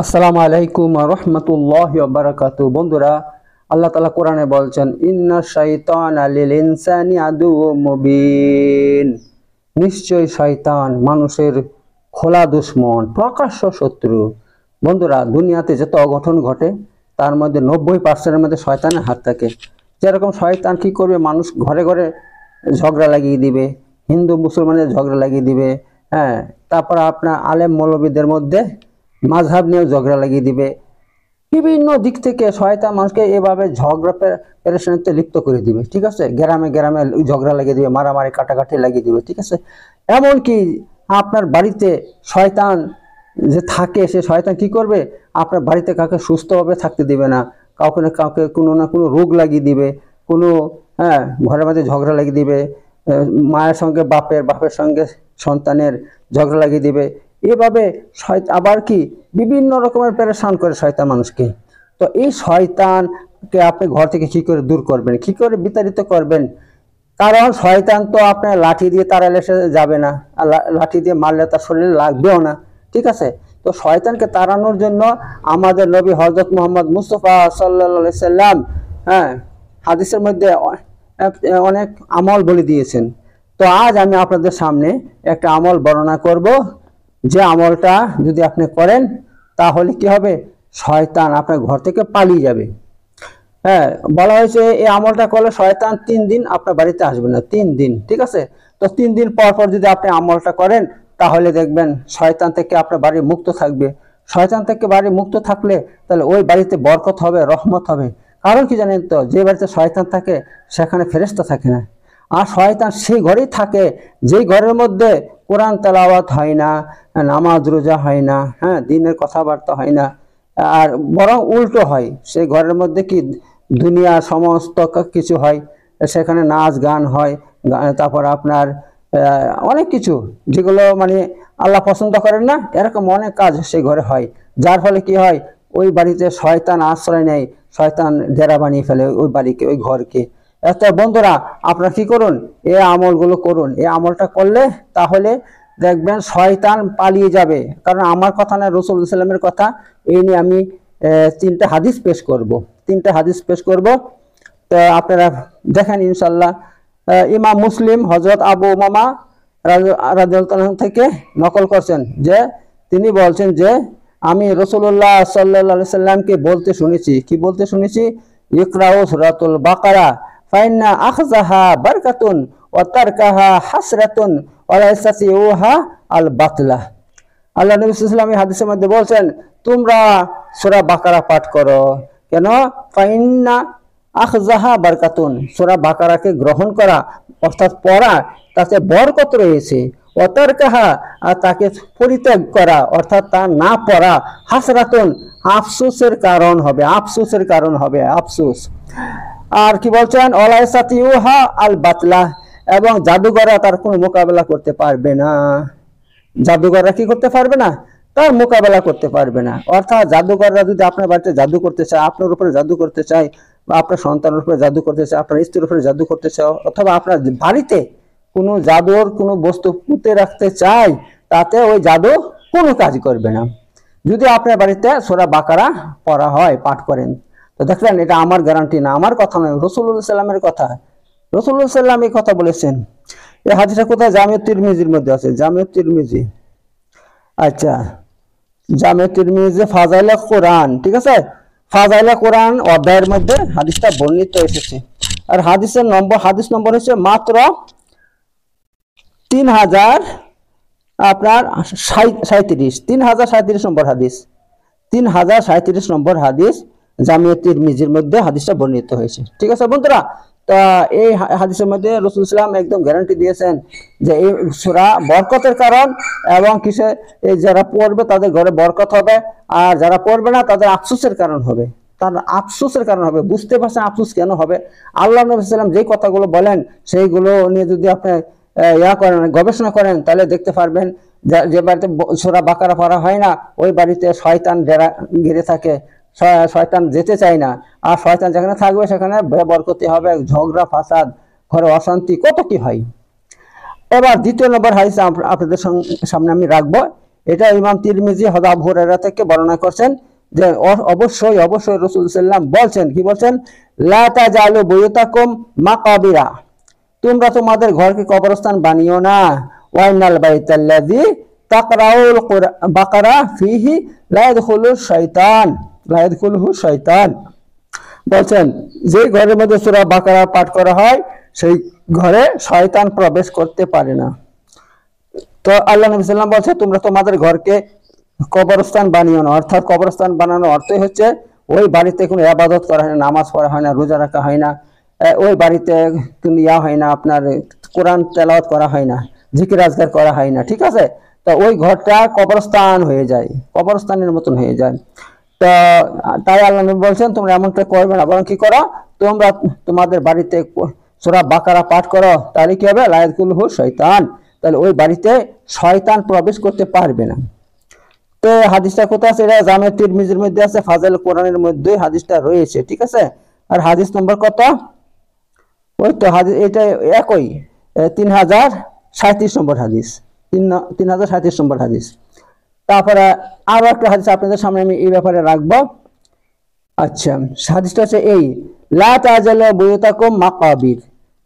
আসসালামু আলাইকুম ওয়া রাহমাতুল্লাহি ওয়া বারাকাতুহু। বন্ধুরা, আল্লাহ তাআলা কোরআনে বলছেন, ইন্নাশ শাইতানা লিল ইনসানি আদুউম মুবিন। নিশ্চয় শয়তান মানুষের খোলা দুশমন, প্রকাশ্য শত্রু। বন্ধুরা, দুনিয়াতে যত অঘটন ঘটে তার মধ্যে 90% মধ্যে শয়তানের হাত থাকে। যেরকম শয়তান কি করবে, মানুষ ঘরে ঘরে ঝগড়া লাগিয়ে দিবে, হিন্দু মুসলমানের ঝগড়া লাগিয়ে দিবে। হ্যাঁ, তারপর আপনার আলেম মৌলবীদের মধ্যে মাযহাব নিয়ে ঝগড়া লাগিয়ে দিবে। বিভিন্ন দিক থেকে শয়তান মানুষকে এভাবে ঝগড়া পেরেশানিতে লিপ্ত করে দিবে। ঠিক আছে, গ্রামে গ্রামে ঝগড়া লাগিয়ে দিবে, মারামারি কাটাকাটি লাগিয়ে দিবে। ঠিক আছে, এমনকি আপনার বাড়িতে শয়তান যে থাকে, সে শয়তান কি করবে, আপনার বাড়িতে কাউকে সুস্থভাবে থাকতে দিবে না, কাউকে না কাউকে কোনো না কোনো রোগ লাগিয়ে দিবে, কোনো ঘরের মধ্যে ঝগড়া লাগিয়ে দিবে, মায়ের সঙ্গে বাপের, বাপের সঙ্গে সন্তানের ঝগড়া লাগিয়ে দিবে। এভাবে আবার কি বিভিন্ন রকমের পেরেশান করে শয়তান মানুষকে। তো এই শয়তানকে আপনি ঘর থেকে কি করে দূর করবেন, কি করে বিতাড়িত করবেন? কারণ শয়তান তো আপনার লাঠি দিয়ে তাড়ালে সে যাবে না, আর লাঠি দিয়ে মারলে তার শরীরে লাগবেও না। ঠিক আছে, তো শয়তানকে তাড়ানোর জন্য আমাদের নবী হযরত মুহাম্মদ মুস্তাফা সাল্লাল্লাহু আলাইহি সাল্লাম হাদিসের মধ্যে অনেক আমল বলে দিয়েছেন। তো আজ আমি আপনাদের সামনে একটা আমল বর্ণনা করব, যে আমলটা যদি আপনি করেন তাহলে কি হবে, শয়তান আপনার ঘর থেকে পালিয়ে যাবে। হ্যাঁ, বলা হয়েছে এই আমলটা করলে শয়তান 3 দিন আপনার বাড়িতে আসবে না, 3 দিন। ঠিক আছে, তো 3 দিন পর পর যদি আপনি আমলটা করেন তাহলে দেখবেন শয়তান থেকে আপনার বাড়ি মুক্ত থাকবে। শয়তান থেকে বাড়ি মুক্ত থাকলে তাহলে ওই বাড়িতে বরকত হবে, রহমত হবে। কারণ কি জানেন তো, যে বাড়িতে শয়তান থাকে সেখানে ফেরেশতা থাকে না। আর শয়তান সেই ঘরেই থাকে যেই ঘরের মধ্যে কোরআন তেলাওয়াত হয় না, নামাজ রোজা হয় না, হ্যাঁ, দিনের কথাবার্তা হয় না, আর বরং উল্টো হয়। সেই ঘরের মধ্যে কি দুনিয়ার সমস্ত কিছু হয়, সেখানে নাচ গান হয়, তারপর আপনার অনেক কিছু যেগুলো মানে আল্লাহ পছন্দ করেন না, এরকম অনেক কাজ সেই ঘরে হয়। যার ফলে কি হয়, ওই বাড়িতে শয়তান আশ্রয় নেয়, শয়তান ডেরা বানিয়ে ফেলে ওই বাড়িকে, ওই ঘরকে। এত বন্ধুরা, আপনারা কি করুন, এই আমলগুলো করুন। এই আমলটা করলে তাহলে দেখবেন শয়তান পালিয়ে যাবে। কারণ আমার কথা না, রাসূল সাল্লাল্লাহু আলাইহি ওয়াসাল্লামের কথা। এই নিয়ে আমি 3টা হাদিস পেশ করব, 3টা হাদিস পেশ করব। তো আপনারা দেখেন ইনশাআল্লাহ। ইমাম মুসলিম হযরত আবু উমামা রাদিয়াল্লাহু আনহু থেকে নকল করছেন যে তিনি বলছেন যে আমি রাসূলুল্লাহ সাল্লাল্লাহু আলাইহি সাল্লামকে বলতে শুনেছি। কি বলতে শুনেছি? ইকরাউ সূরাতুল বাকারা ফাইন্না আখযাহা বারাকাতুন ওয়া তারকাহা হাসরাতুন ওয়া লাইসাতিউহা আল বাতলা। আল্লাহ নবী সাল্লাল্লাহু আলাইহি ওয়াসাল্লাম হাদিসের মধ্যে বলছেন, তোমরা সূরা বাকারা পাঠ করো। কেন? ফাইন্না আখযাহা বারাকাতুন, সূরা বাকারাকে গ্রহণ করা অর্থাৎ পড়া, তাতে বরকত রয়েছে। ওয়া তারকাহা, আর তাকে পরিত্যাগ করা অর্থাৎ তা না পড়া, হাসরাতুন, আফসোসের কারণ হবে, আফসোসের কারণ হবে, আফসোস। আর কি বলছেন? ওয়ালাইসাতিউহা আল বাতলা, এবং জাদুঘররা তার কোনো মোকাবেলা করতে পারবে না। জাদুঘররা কি করতে পারবে না? তার মোকাবেলা করতে পারবে না। অর্থাৎ জাদুঘররা যদি আপনার বাড়িতে জাদু করতে চায়, আপনার উপরে জাদু করতে চায়, বা আপনার সন্তানের উপরে জাদু করতে চায়, আপনার স্ত্রীর উপরে জাদু করতে চায়, অথবা আপনার বাড়িতে কোনো জাদুর কোনো বস্তু পুঁতে রাখতে চায়, তাতে ওই জাদু কোনো কাজ করবে না যদি আপনার বাড়িতে সূরা বাকারা পড়া হয়, পাঠ করেন। তো দেখলেন, এটা আমার গ্যারান্টি না, আমার কথা নয়, রাসূলুল্লাহ সাল্লামের কথা। রাসূলুল্লাহ সাল্লাম এই কথা বলেছেন। এই হাদিসটা কোথায়? জামিউ তিরমিজির মধ্যে আছে, জামিউ তিরমিজি। আচ্ছা, জামিউ তিরমিজি ফাজাইলে কোরআন, ঠিক আছে, ফাজাইলে কোরআন অধ্যায়ের মধ্যে হাদিসটা বর্ণিত এসেছে। আর হাদিস নম্বর হচ্ছে মাত্র 3000 আপনার 3037 নম্বর হাদিস, 3037 নম্বর হাদিস জামিউ তিরমিজির মধ্যে হাদিসটা বর্ণিত হয়েছে। ঠিক আছে বন্ধুরা, তা এই হাদিসের মধ্যে রাসূল সাল্লাল্লাহু আলাইহি ওয়াসাল্লাম একদম গ্যারান্টি দিয়েছেন যে এই সূরা বরকতের কারণ, এবং কিসে, এই যারা পড়বে তাদের ঘরে বরকত হবে, আর যারা পড়বে না তাদের আফসোসের কারণ হবে, তার আফসোসের কারণ হবে। বুঝতে পারছেন আফসোস কেন হবে? আল্লাহ নবী সাল্লাল্লাহু আলাইহি ওয়াসাল্লাম যেই কথাগুলো বলেন সেইগুলো নিয়ে যদি আপনি করেন, গবেষণা করেন, তাহলে দেখতে পারবেন যে বাড়িতে সূরা বাকারা পড়া হয় না, ওই বাড়িতে শয়তান ডেরা ঘিরে থাকে, শয়তান যেতে চায় না। আর শয়তান যেখানে থাকবে সেখানে বেবরকতি হবে, ঝগড়া ফাসাদ, ঘরে অশান্তি, কত কি হয়। এবার 2য় নম্বর হাদিস আপনাদের সামনে আমি রাখবো। এটা ইমাম তিরমিজি হযরত আবু হুরায়রা থেকে বর্ণনা করছেন যে অবশ্যই অবশ্যই রাসূল সাল্লাল্লাহু বলছেন, কি বলছেন, লা তাজালু বুয়ুতাকুম মাকাবিরা, তোমরা তোমাদের ঘরকে কবরস্থান বানিও না। ওয়াইনাল বাইতাল্লাযী তাকরাউল বাকারা ফিহি লা ইয়াদখুলু শাইতান, লা ইয়াদখুলুহু শাইতান, বলছেন যে ঘরের মধ্যে সূরা বাকারা পাঠ করা হয় সেই ঘরে শয়তান প্রবেশ করতে পারে না। তো আল্লাহ নবী সাল্লাল্লাহু আলাইহি ওয়াসাল্লাম বলছে তোমরা তোমাদের ঘরকে কবরস্থান বানিও না। অর্থাৎ কবরস্থান বানানোর অর্থই হচ্ছে ওই বাড়িতে কোনো ইবাদত করা হয় না, নামাজ পড়া হয় না, রোজা রাখা হয় না, ওই বাড়িতে কোনো ইয়া হয় না, আপনার কোরআন তেলাওয়াত করা হয় না, জিকির আজকার করা হয় না, ঠিক আছে। তো ওই ঘরটা কবরস্থান হয়ে যায়, কবরস্থানের মতন হয়ে যায়। তো তাই আল্লাহ নবী বলছেন তোমরা এমনটা করবে না, বরং কি করো, তোমরা তোমাদের বাড়িতে সূরা বাকারা পাঠ করো, তাহলে কি হবে, লা ইয়াদখুলুহু শয়তান, তাহলে ওই বাড়িতে শয়তান প্রবেশ করতে পারবে না। তো হাদিসটা কোথায় আছে, এটা জামে তিরমিজির মধ্যে আছে, ফাজাইল কোরআনের মধ্যে হাদিসটা রয়েছে, ঠিক আছে। আর হাদিস নম্বর কত, ওই তো হাদিস এটা একই 3037 নম্বর হাদিস, 3037 নম্বর হাদিস। তারপরে আরো একটা হাদিস আপনাদের সামনে আমি এই ব্যাপারে রাখবো। আচ্ছা, হাদিসটা হচ্ছে এই, লা তাজালু বুয়ুতাকুম মাকাবির,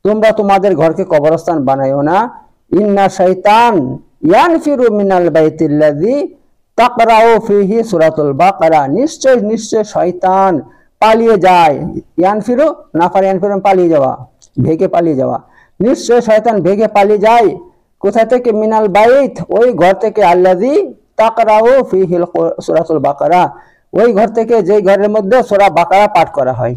তোমরা তোমাদের ঘরকে কবরস্থান বানাইও না। ইন্না শাইতান ইয়ানফিরু মিনাল বাইতিল্লাযী তাকরাউ ফিহি সূরাতুল বাকারা, নিশ্চয় নিশ্চয় শয়তান পালিয়ে যায়। ইয়ানফিরু নাফার, ইয়ানফিরু পালিয়ে যাওয়া, ভেগে পালিয়ে যাওয়া, নিশ্চয় শয়তান ভেগে পালিয়ে যায় কোথায় থেকে, মিনাল বাইত, ওই ঘর থেকে, আল্লাযী তাকরাউ ফিহি সূরাতুল বাকারা, ওই ঘর থেকে যেই ঘরের মধ্যে সূরা বাকারা পাঠ করা হয়,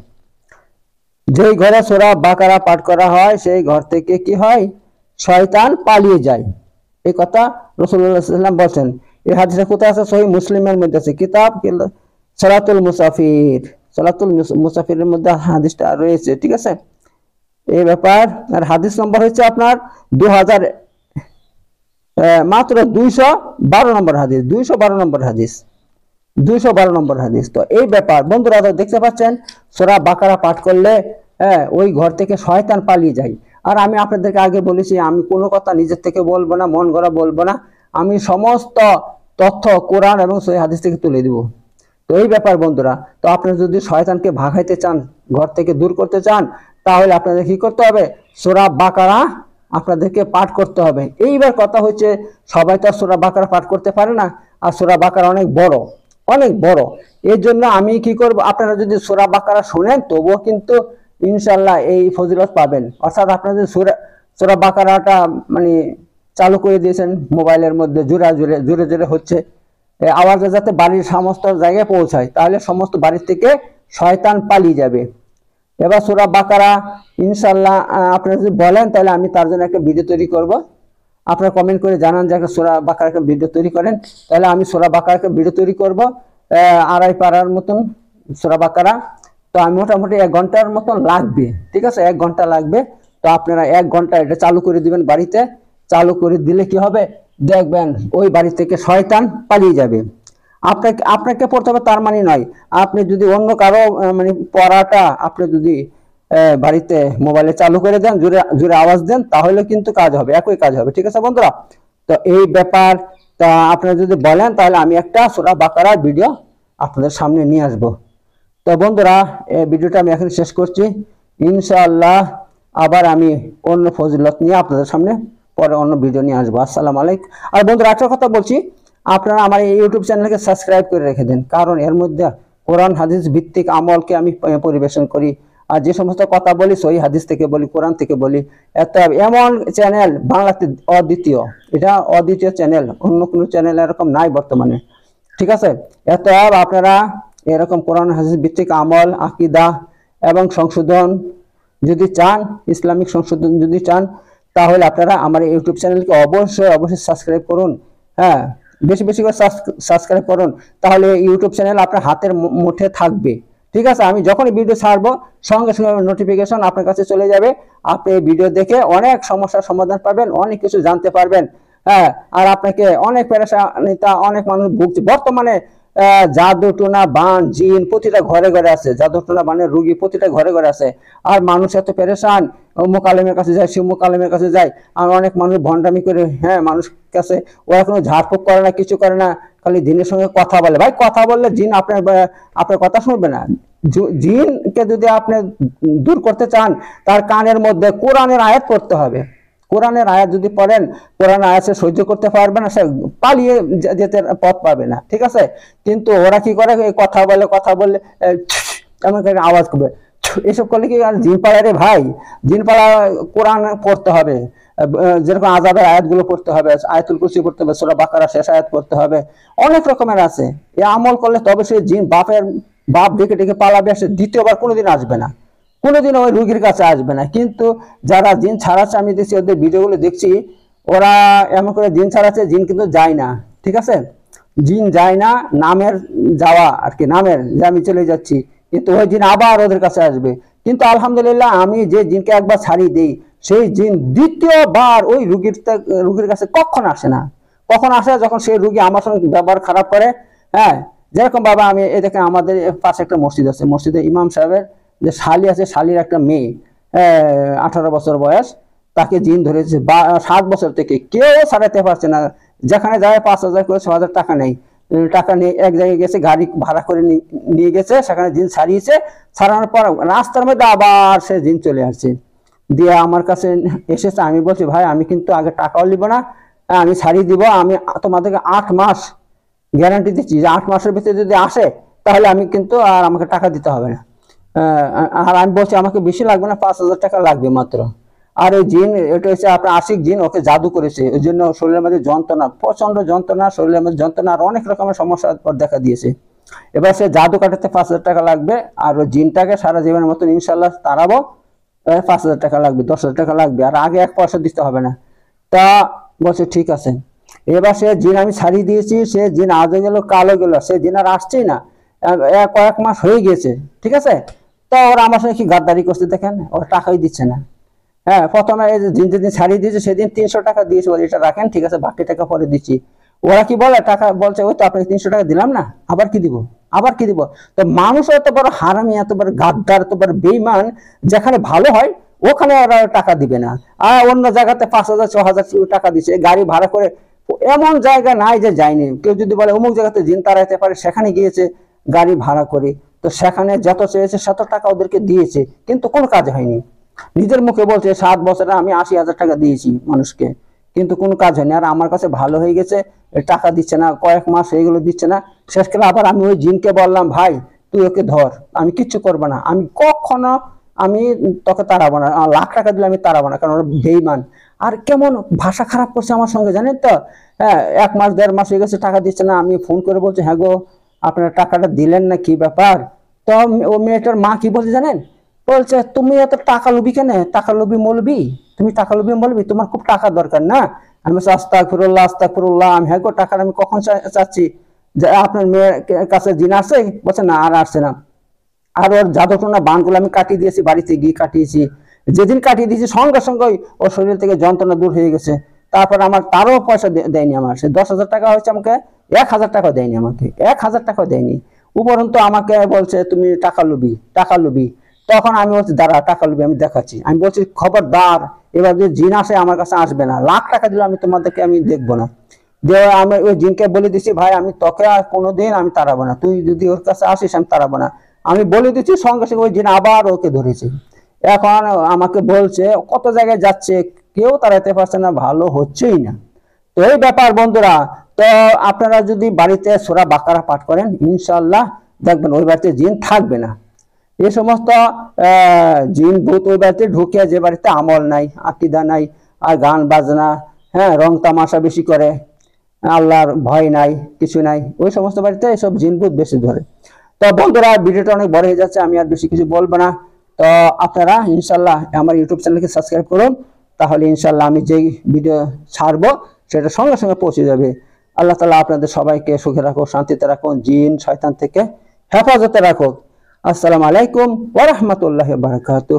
যেই ঘরে সূরা বাকারা পাঠ করা হয় সেই ঘর থেকে কি হয়, শয়তান পালিয়ে যায়। এই কথা রাসূলুল্লাহ সাল্লাল্লাহু আলাইহি ওয়াসাল্লাম বলেন। এই হাদিসটা কোথায় আছে, সহিহ মুসলিমের মধ্যে আছে, কিতাব সালাতুল মুসাফির, সালাতুল মুসাফিরের মধ্যে হাদিসটা রয়েছে, ঠিক আছে। এই ব্যাপার। আর হাদিস নম্বর হচ্ছে আপনার 2000 মাত্র 212 নম্বর হাদিস, 212 নম্বর হাদিস, 212 নম্বর হাদিস। তো এই ব্যাপার বন্ধুরা, দেখতে পাচ্ছেন সূরা বাকারা পাঠ করলে ওই ঘর থেকে শয়তান পালিয়ে যায়। আর আমি আপনাদেরকে আগে বলেছি, আমি কোনো কথা নিজের থেকে বলবো না, মন গড়া বলবো না, আমি সমস্ত তথ্য কোরআন এবং সহিহ হাদিস থেকে তুলে দিব। তো এই ব্যাপার বন্ধুরা, তো আপনারা যদি শয়তানকে ভাগাইতে চান, ঘর থেকে দূর করতে চান, তাহলে আপনাদের কি করতে হবে, সূরা বাকারা আপনাদেরকে পাঠ করতে হবে। এইবার কথা হচ্ছে সবাই তো সূরা বাকারা পাঠ করতে পারে না, আর সূরা বাকারা অনেক বড়, অনেক বড়। এর জন্য আমি কি করব, আপনারা যদি সূরা বাকারা শুনেন তবুও কিন্তু ইনশাআল্লাহ এই ফজিলত পাবেন। অর্থাৎ আপনারা যদি সূরা বাকারাটা মানে চালু করে দিয়েছেন মোবাইলের মধ্যে, জোরে জোরে জোরে জোরে হচ্ছে, আওয়াজে যাতে বাড়ির সমস্ত জায়গায় পৌঁছায়, তাহলে সমস্ত বাড়ির থেকে শয়তান পালিয়ে যাবে। এবার সূরা বাকারা ইনশাআল্লাহ আপনারা যদি বলেন তাহলে আমি তার জন্য একটা ভিডিও তৈরি করব। আপনারা কমেন্ট করে জানান যে একটা সূরা বাকারা একটা ভিডিও তৈরি করেন, তাহলে আমি সূরা বাকারা একটা ভিডিও তৈরি করব, 2.5 পারার মতন সূরা বাকারা। তো আমি মোটামুটি 1 ঘন্টার মতন লাগবে, ঠিক আছে, 1 ঘন্টা লাগবে। তো আপনারা 1 ঘন্টা এটা চালু করে দিবেন বাড়িতে, চালু করে দিলে কি হবে, দেখবেন ওই বাড়ি থেকে শয়তান পালিয়ে যাবে। আপনাকে পড়তে হবে তার মানে নয়, আপনি যদি অন্য কারো মানে পড়াটা আপনি যদি বাড়িতে মোবাইলে চালু করে দেন, জোরে জোরে আওয়াজ দেন, তাহলে কিন্তু কাজ হবে, একই কাজ হবে, ঠিক আছে বন্ধুরা। তো এই ব্যাপার, তা আপনারা যদি বলেন তাহলে আমি একটা সূরা বাকারা ভিডিও আপনাদের সামনে নিয়ে আসব। তো বন্ধুরা, এই ভিডিওটা আমি এখন শেষ করছি। ইনশাআল্লাহ আবার আমি অন্য ফজিলত নিয়ে আপনাদের সামনে পরে অন্য ভিডিও নিয়ে আসবো। আসসালামু আলাইকুম। আর বন্ধুরা, একটা কথা বলছি, আপনারা আমার এই ইউটিউব চ্যানেলকে সাবস্ক্রাইব করে রেখে দেন, কারণ এর মধ্যে কোরআন হাদিস ভিত্তিক আমলকে আমি পরিবেশন করি। আর যে সমস্ত কথা বলি সহিহ হাদিস থেকে বলি, কোরআন থেকে বলি। এমন চ্যানেল বাংলাতে অদ্বিতীয়, এটা অদ্বিতীয় চ্যানেল, অন্য কোনো চ্যানেল এরকম নাই বর্তমানে, ঠিক আছে। আপনারা এরকম কোরআন হাদিস ভিত্তিক আমল, আকীদা এবং সংশোধন যদি চান, ইসলামিক সংশোধন যদি চান, তাহলে আপনারা আমার ইউটিউব চ্যানেলকে অবশ্যই অবশ্যই সাবস্ক্রাইব করুন। হ্যাঁ, বেশি বেশি করে সাবস্ক্রাইব করুন, তাহলে ইউটিউব চ্যানেল আপনার হাতের মুঠে থাকবে, ঠিক আছে। আমি যখনই ভিডিও ছাড়বো সঙ্গে সঙ্গে নোটিফিকেশন আপনার কাছে চলে যাবে। আপনি এই ভিডিও দেখে অনেক সমস্যার সমাধান পাবেন, অনেক কিছু জানতে পারবেন। হ্যাঁ, আর আপনাকে অনেক পেরেশানিতা, অনেক মানুষ ভুগছে বর্তমানে। জাদু টোনা বান জিন প্রতিটা ঘরে ঘরে আছে, জাদু টোনা বানের রুগী প্রতিটা ঘরে ঘরে আছে। আর মানুষ এত পেরেশান, অমুক আলেমের কাছে যায়, সেমুক আলেমের কাছে যায়। আর অনেক মানুষ ভণ্ডামি করে, হ্যাঁ, মানুষ কাছে ওরা কোনো ঝাড়ফুঁক করে না, কিছু করে না, খালি জিনের সঙ্গে কথা বলে। ভাই কথা বললে জিন আপনার কথা শুনবে না। জিনকে যদি আপনি দূর করতে চান, তার কানের মধ্যে কোরআনের আয়াত পড়তে হবে। কোরআনের আয়াত যদি পড়েন, কোরআন আয়াত সে সহ্য করতে পারবে না, সে পালিয়ে যেতে পথ পাবে না, ঠিক আছে। কিন্তু ওরা কি করে, কথা বললে এমন করে আওয়াজ করবে, এসব করলে কি আর জিন পাড়া রে ভাই? জিন পাড়া কোরআন পড়তে হবে, যেরকম আযাবের আয়াতগুলো পড়তে হবে, আয়াতুল কুরসি পড়তে হবে, সূরা বাকারা শেষ আয়াত পড়তে হবে, অনেক রকমের আছে। এই আমল করলে তবে সেই জিন বাপ ডেকে ডেকে পালাবে, সে দ্বিতীয়বার কোনোদিন আসবে না, কোনোদিন ওই রুগীর কাছে আসবে না। কিন্তু যারা জিন ছাড়াচ্ছে, আমি দেখছি ওদের ভিডিওগুলো দেখছি, ওরা এমন করে জিন ছাড়াচ্ছে, জিন কিন্তু যায় না, ঠিক আছে। জিন যায় না, নামের যাওয়া আর কি, নামের যে আমি চলে যাচ্ছি, কিন্তু ওই জিন আবার ওদের কাছে আসবে। কিন্তু আলহামদুলিল্লাহ, আমি যে জিনকে একবার ছাড়িয়ে দিই, সেই জিন দ্বিতীয়বার ওই রুগীর কাছে কখন আসে না। কখন আসে? যখন সেই রুগী আমার সঙ্গে ব্যবহার খারাপ করে। হ্যাঁ, যেরকম বাবা, আমি এই দেখেন আমাদের পাশে একটা মসজিদ আছে, মসজিদে ইমাম সাহেবের যে শালি আছে, শালির একটা মেয়ে 18 বছর বয়স, তাকে জিন ধরেছে 7 বছর থেকে, কেউ ছাড়াতে পারছে না। যেখানে যায় 5,000 করে 6,000 টাকা নেই, টাকা নিয়ে এক জায়গায় গেছে, গাড়ি ভাড়া করে নিয়ে গেছে, সেখানে জিন ছাড়িয়েছে। ছাড়ানোর পর রাস্তার মধ্যে আবার সে জিন চলে আসছে, দিয়ে আমার কাছে এসেছে। আমি বলছি, ভাই আমি কিন্তু আগে টাকাও নিব না, আমি ছাড়িয়ে দিব, আমি তোমাদেরকে 8 মাস গ্যারান্টি দিচ্ছি যে 8 মাসের ভিতরে যদি আসে, তাহলে আমি কিন্তু আর আমাকে টাকা দিতে হবে না। আর আমি বলছি আমাকে বেশি লাগবে না, 5,000 টাকা লাগবে মাত্র। আর এই জিন, এটা হচ্ছে আপনার আশিক জিন, ওকে জাদু করেছে, ওই জন্য শরীরের মধ্যে যন্ত্রণা, প্রচন্ড যন্ত্রণা, শরীরের মধ্যে যন্ত্রণা, আর অনেক রকমের সমস্যা দেখা দিয়েছে। এবার সে জাদু কাটাতে 5,000 টাকা লাগবে, আর ওই জিনটাকে সারা জীবনের মতন ইনশাল্লাহ তাড়াবো, 5,000 টাকা লাগবে, 10,000 টাকা লাগবে, আর আগে 1 পয়সা দিতে হবে না। তা বলছে ঠিক আছে। এবার সে জিন আমি ছাড়িয়ে দিয়েছি, সে জিন আজও গেল কালো গেল, সে জিন আর আসছেই না, কয়েক মাস হয়ে গেছে, ঠিক আছে। তো ওরা আমার সঙ্গে কি গাদ্দারি করছে দেখেন, ওরা টাকাই দিচ্ছে না। হ্যাঁ, প্রথমে যেদিন ছাড়িয়ে দিয়েছে সেদিন 300 টাকা দিয়েছে, বলে এটা রাখেন, ঠিক আছে, বাকি টাকা পরে দিচ্ছি। ওরা কি বলে, টাকা বলছে ওই তো আপনাকে 300 টাকা দিলাম না, আবার কি দিব, আবার কি দিব। তো মানুষ এত বড় হারামি, এত বড় গাদ্দার, এত বড় বেঈমান, যেখানে ভালো হয় ওখানে ওরা টাকা দিবে না, আর অন্য জায়গাতে 5,000 6,000 টাকা দিচ্ছে, গাড়ি ভাড়া করে। এমন জায়গা নাই যে যায়নি। কেউ যদি বলে অমুক জায়গাতে জিন তাড়াইতে পারে, সেখানে গিয়েছে গাড়ি ভাড়া করে, তো সেখানে যত চেয়েছে 7 টাকা ওদেরকে দিয়েছে, কিন্তু কোনো কাজ হয়নি। নিজের মুখে বলছে 7 বছরে আমি 80,000 টাকা দিয়েছি মানুষকে, কিন্তু কোনো কাজ হয়নি। আর আমার কাছে ভালো হয়ে গেছে, টাকা দিচ্ছে না, কয়েক মাস এইগুলো দিচ্ছে না। শেষকালে আবার আমি ওই জিনকে বললাম, ভাই তুই ওকে ধর, আমি কিচ্ছু করবো না, আমি কখনো আমি তোকে তাড়াবো না, 1,00,000 টাকা দিলে আমি তাড়াবো না, কারণ ওরা বেঈমান। আর কেমন ভাষা খারাপ করছে আমার সঙ্গে জানেন তো। হ্যাঁ, 1 মাস 1.5 মাস হয়ে গেছে, টাকা দিচ্ছে না। আমি ফোন করে বলছি, হ্যাঁ গো, আপনারা টাকাটা দিলেন না, কি ব্যাপার? তো ও মেয়েটার মা কি বলছে জানেন, বলছে তুমি এত টাকা লোভী কেন, টাকা লোভী মৌলবি, তুমি টাকা লোভী মৌলবি, তোমার খুব টাকা দরকার না। আমি বলছি আস্তাগফিরুল্লাহ আস্তাগফিরুল্লাহ, আমি হ্যাঁ গো, টাকাটা আমি কখন চাচ্ছি, যে আপনার মেয়ের কাছে জিন আসছে? বলছে না, আর আসছে না। আর ওর জাদুটোনা বানগুলো আমি কাটিয়ে দিয়েছি, বাড়িতে গিয়ে কাটিয়েছি। যেদিন কাটিয়ে দিয়েছি সঙ্গে সঙ্গে ওর শরীর থেকে যন্ত্রণা দূর হয়ে গেছে। তারপর আমার তারও পয়সা দেয়নি, আমার সে 10,000 টাকা হয়েছে, আমাকে 1,000 টাকা দেয়নি, আমাকে 1,000 টাকা দেয়নি। উপরন্তু আমাকে বলছে তুমি টাকা লুবি, টাকা লুবি। তখন আমি বলছি দাঁড়া, টাকা লুবি আমি দেখাচ্ছি। আমি বলছি খবরদার, এবার যদি জিন আসে আমার কাছে আসবে না, 1,00,000 টাকা দিলে আমি তোমাদেরকে আমি দেখবো না। দিয়ে আমি ওই জিনকে বলে দিচ্ছি, ভাই আমি তোকে আর কোনোদিন আমি তাড়াবো না, তুই যদি ওর কাছে আসিস আমি তাড়াবো না। আমি বলে দিচ্ছি, সঙ্গে সঙ্গে ওই জিন আবার ওকে ধরেছে। এখন আমাকে বলছে কত জায়গায় যাচ্ছে, কেউ তাড়াতে পারছে না, ভালো হচ্ছেই না। তো এই ব্যাপার বন্ধুরা। তো আপনারা যদি বাড়িতে সূরা বাকারা পাঠ করেন, ইনশাআল্লাহ দেখবেন ওই বাড়িতে জিন থাকবে না। এই সমস্ত জিন ভূত ওই বাড়িতে ঢুকে, যে বাড়িতে আমল নাই, আকীদা নাই, আর গান বাজনা, হ্যাঁ, রং তামাশা বেশি করে, আল্লাহর ভয় নাই, কিছু নাই, ওই সমস্ত বাড়িতে এসব জিন ভূত বেশি ধরে। তো বন্ধুরা, ভিডিওটা অনেক বড় হয়ে যাচ্ছে, আমি আর বেশি কিছু বলবো না। তো আপনারা ইনশাল্লাহ আমার ইউটিউব চ্যানেলকে সাবস্ক্রাইব করুন, তাহলে ইনশাল্লাহ আমি যেই ভিডিও ছাড়বো সেটা সঙ্গে সঙ্গে পৌঁছে যাবে। আল্লাহ তাআলা আপনাদের সবাইকে সুখে রাখুন, শান্তিতে রাখুন, জিন শয়তান থেকে হেফাজতে রাখুন। আসসালামু আলাইকুম ওয়া রাহমাতুল্লাহি ওয়া বারাকাতুহু।